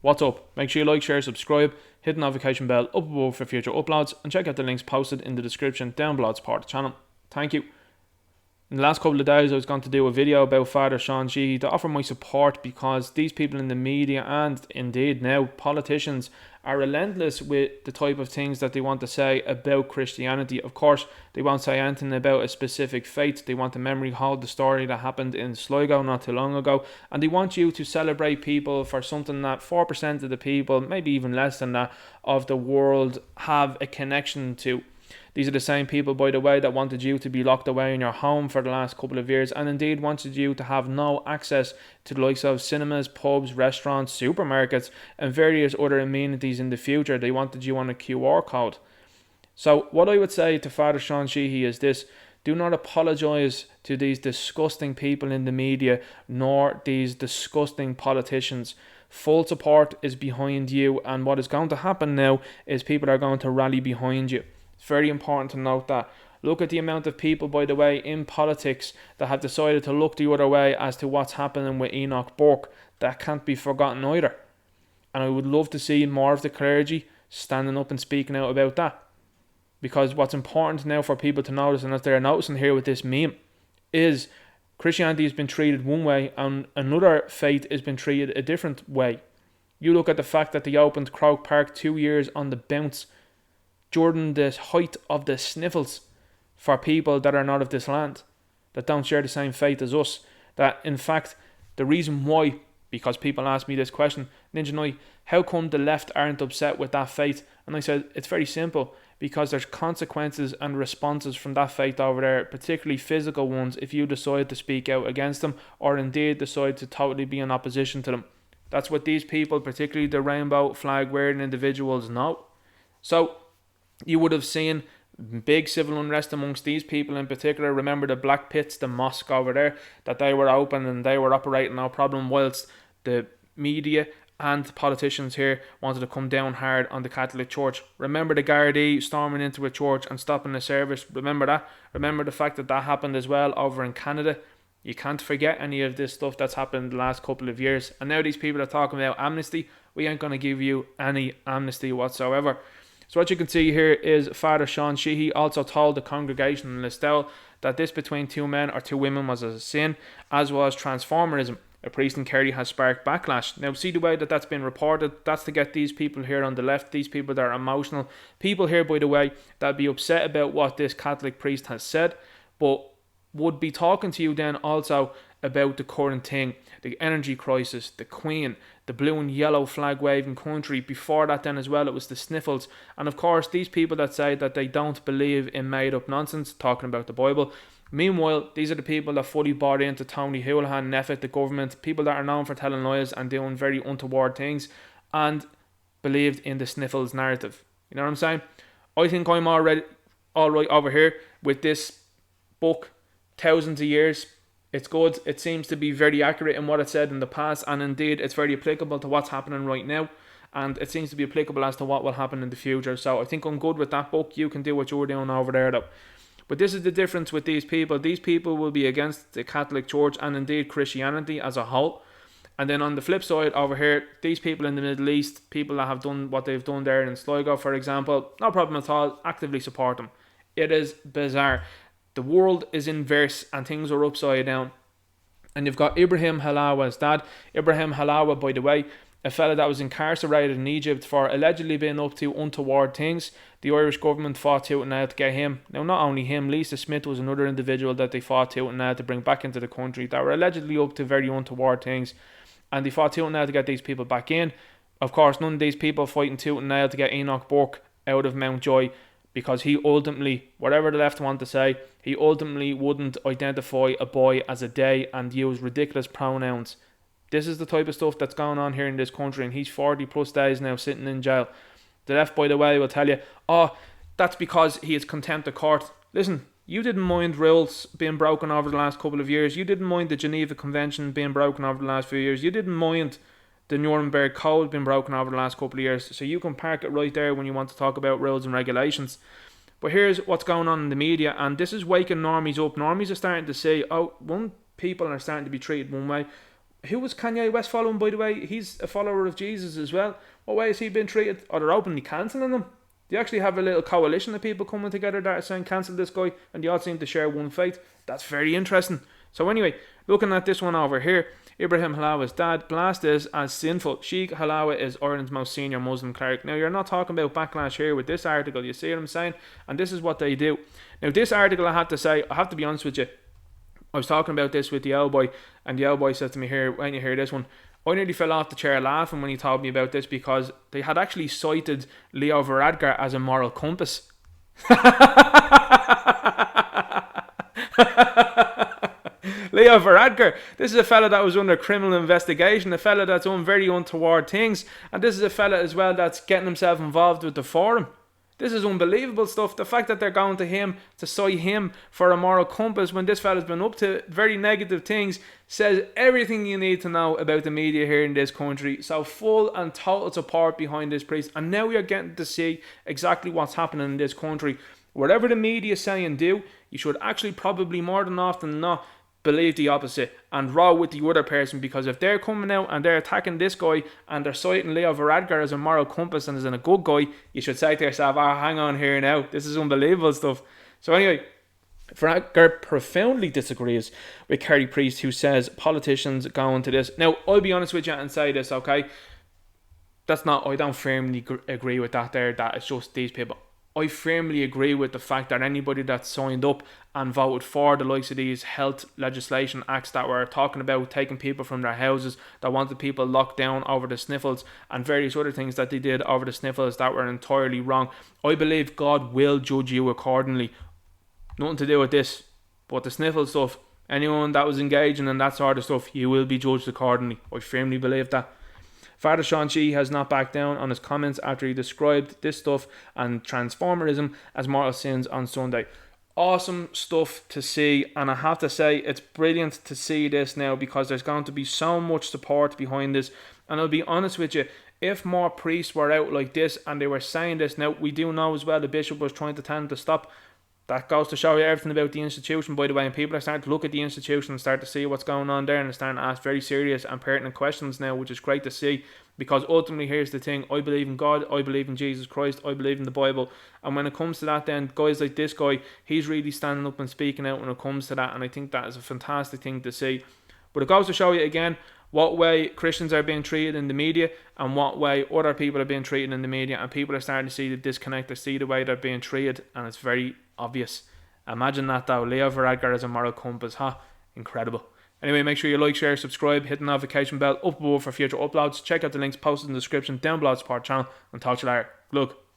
What's up? Make sure you like, share, subscribe, hit the notification bell up above for future uploads, and check out the links posted in the description down below as part of the channel. Thank you. In the last couple of days I was going to do a video about Father Sean Sheehy to offer my support, because these people in the media and indeed now politicians are relentless with the type of things that they want to say about Christianity. Of course, they won't say anything about a specific faith. They want to memory hold the story that happened in Sligo not too long ago, and they want you to celebrate people for something that 4% of the people, maybe even less than that, of the world have a connection to. These are the same people, by the way, that wanted you to be locked away in your home for the last couple of years, and indeed wanted you to have no access to the likes of cinemas, pubs, restaurants, supermarkets, and various other amenities in the future. They wanted you on a QR code. So what I would say to Father Sean Sheehy is this: do not apologise to these disgusting people in the media, nor these disgusting politicians. Full support is behind you, and what is going to happen now is people are going to rally behind you. It's very important to note that. Look at the amount of people, by the way, in politics that have decided to look the other way as to what's happening with Enoch Burke. That can't be forgotten either. And I would love to see more of the clergy standing up and speaking out about that. Because what's important now for people to notice, and as they're noticing here with this meme, is Christianity has been treated one way and another faith has been treated a different way. You look at the fact that they opened Croke Park 2 years on the bounce during the height of the sniffles for people that are not of this land, that don't share the same faith as us. That in fact, the reason why, because people ask me this question, Ninja Knight, how come the left aren't upset with that faith? And I said, it's very simple, because there's consequences and responses from that faith over there, particularly physical ones, if you decide to speak out against them, or indeed decide to totally be in opposition to them. That's what these people, particularly the rainbow flag wearing individuals, know. So you would have seen big civil unrest amongst these people in particular. Remember the Black Pits, the mosque over there, that they were open and they were operating no problem, whilst the media and politicians here wanted to come down hard on the Catholic Church. Remember the Gardaí storming into a church and stopping the service. Remember that. Remember the fact that that happened as well over in Canada. You can't forget any of this stuff that's happened in the last couple of years. And now these people are talking about amnesty. We ain't going to give you any amnesty whatsoever. So what you can see here is Father Sean Sheehy also told the congregation in Listowel that this between two men or two women was a sin, as was transformerism. A priest in Kerry has sparked backlash. Now see the way that that's been reported. That's to get these people here on the left, these people that are emotional. People here, by the way, that be upset about what this Catholic priest has said, but would be talking to you then also about the current thing, the energy crisis, the Queen, the blue and yellow flag waving country. Before that then as well, it was the sniffles. And of course, these people that say that they don't believe in made up nonsense, talking about the Bible. Meanwhile, these are the people that fully bought into Tony Holohan, Neffet, the government, people that are known for telling lies and doing very untoward things, and believed in the sniffles narrative. You know what I'm saying? I think I'm all right over here with this book, thousands of years. It's good. It seems to be very accurate in what it said in the past, and indeed it's very applicable to what's happening right now, and it seems to be applicable as to what will happen in the future. So I think I'm good with that book. You can do what you're doing over there though. But this is the difference with these people. These people will be against the Catholic Church and indeed Christianity as a whole. And then on the flip side over here, these people in the Middle East, people that have done what they've done there in Sligo, for example, no problem at all, actively support them. It is bizarre. The world is inverse and things are upside down. And you've got Ibrahim Halawa's dad. Ibrahim Halawa, by the way, a fella that was incarcerated in Egypt for allegedly being up to untoward things. The Irish government fought tooth and nail to get him. Now, not only him, Lisa Smith was another individual that they fought tooth and nail to bring back into the country that were allegedly up to very untoward things. And they fought tooth and nail to get these people back in. Of course, none of these people fighting tooth and nail to get Enoch Burke out of Mountjoy, because he ultimately, whatever the left want to say, he ultimately wouldn't identify a boy as a they and use ridiculous pronouns. This is the type of stuff that's going on here in this country, and he's 40 plus days now sitting in jail. The left, by the way, will tell you, oh, that's because he is contempt of court. Listen, you didn't mind rules being broken over the last couple of years. You didn't mind the Geneva Convention being broken over the last few years. You didn't mind the Nuremberg Code being broken over the last couple of years. So you can park it right there when you want to talk about rules and regulations. But here's what's going on in the media, and this is waking normies up. Normies are starting to say, oh, people are starting to be treated one way. Who was Kanye West following, by the way? He's a follower of Jesus as well. What way has he been treated? Or they're openly cancelling him? They actually have a little coalition of people coming together that are saying cancel this guy, and they all seem to share one faith. That's very interesting. So anyway, looking at this one over here, Ibrahim Halawa's dad blast this as sinful. Sheikh Halawa is Ireland's most senior Muslim cleric. Now, you're not talking about backlash here with this article, you see what I'm saying? And this is what they do. Now, this article, I have to be honest with you, I was talking about this with the old boy, and the old boy said to me here, when you hear this one, I nearly fell off the chair laughing when he told me about this, because they had actually cited Leo Varadkar as a moral compass. Leo Varadkar, this is a fella that was under criminal investigation, a fella that's done very untoward things, and this is a fella as well that's getting himself involved with the forum. This is unbelievable stuff. The fact that they're going to him to cite him for a moral compass when this fella's been up to very negative things says everything you need to know about the media here in this country. So full and total support behind this priest. And now we are getting to see exactly what's happening in this country. Whatever the media say and do, you should actually probably more than often than not believe the opposite and row with the other person, because if they're coming out and they're attacking this guy and they're citing Leo Varadkar as a moral compass and as a good guy, you should say to yourself, hang on here now, this is unbelievable stuff. So anyway, Varadkar profoundly disagrees with Kerry Priest, who says politicians go into this. Now, I'll be honest with you and say this, okay? I don't firmly agree with that there, that it's just these people. I firmly agree with the fact that anybody that signed up and voted for the likes of these health legislation acts that were talking about taking people from their houses, that wanted people locked down over the sniffles, and various other things that they did over the sniffles that were entirely wrong. I believe God will judge you accordingly. Nothing to do with this, but the sniffle stuff, anyone that was engaging in that sort of stuff, you will be judged accordingly. I firmly believe that. Father Sean Shee has not backed down on his comments after he described this stuff and transformerism as mortal sins on Sunday. Awesome stuff to see, and I have to say it's brilliant to see this now, because there's going to be so much support behind this. And I'll be honest with you, if more priests were out like this and they were saying this, now we do know as well the bishop was trying to tell them to stop. That goes to show you everything about the institution, by the way, and people are starting to look at the institution and start to see what's going on there, and they're starting to ask very serious and pertinent questions now, which is great to see, because ultimately, here's the thing, I believe in God, I believe in Jesus Christ, I believe in the Bible, and when it comes to that, then guys like this guy, he's really standing up and speaking out when it comes to that, and I think that is a fantastic thing to see. But it goes to show you again what way Christians are being treated in the media and what way other people are being treated in the media, and people are starting to see the disconnect, to see the way they're being treated, and it's very obvious. Imagine that though, Leo Varadkar as a moral compass, incredible. Anyway, make sure you like, share, subscribe, hit the notification bell up above for future uploads. Check out the links posted in the description down below the support channel, and talk to you later. Good luck.